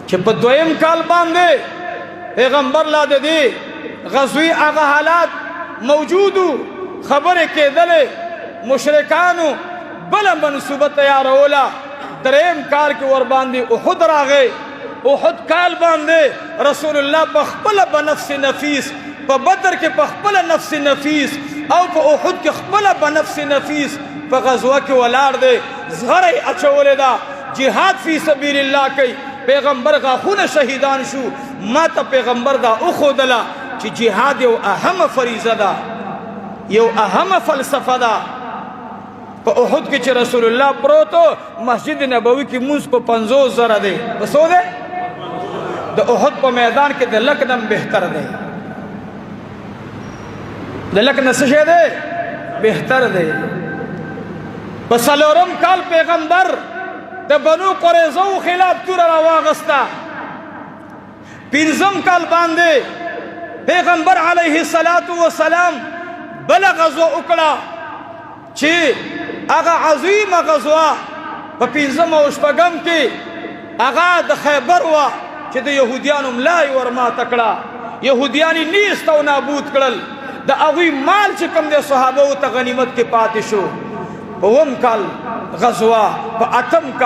چې په دویم کال باندې پیغمبر لا د دې غزوی هغه حالات موجودو، خبرې کېدلې، مشرکانو بله منصوبه تیاروله. دریم کال کې ور باندې احد راغی. احد کال باندې رسول الله په خپله بنفس نفیس، په بدر کې په خپله نفس نفیس او په احد کې خپله بنفس نفیس په غزوه کې ولاړ دی. زغره یې اچولې ده، جهاد فی سبیل الله کوي. پیغمبر غاښونه شهیدان شو. ما ته پیغمبر دا وښودله چې جهاد یو اهمه فریضه ده، یو اهمه فلسفه ده. په احد کې چې رسول الله پروتو، مسجد نبوي کې مونځ په 50,000 دی. په څو دی؟ د احد په میدان کې د لک دم بهتر دی. د لک نه څه شی دی؟ بهتر دی. په څلورم کال پیغمبر د بنو قریظو خلاف توره راواغسته. پنځم کال باندې پیغمبر علیه السلام بله غزوه وکړه چې هغه عظیمه غزوه په پنځم او شپږم کې هغه د خیبر وه چې د یهودیانو ملا یې ورماته کړه. یهودیان یې نیست او نابود کړل. د هغوی مال چې کوم دی صحابو ته غنیمت کې پاتې شو. په اووم کال غزوه، په اتم کال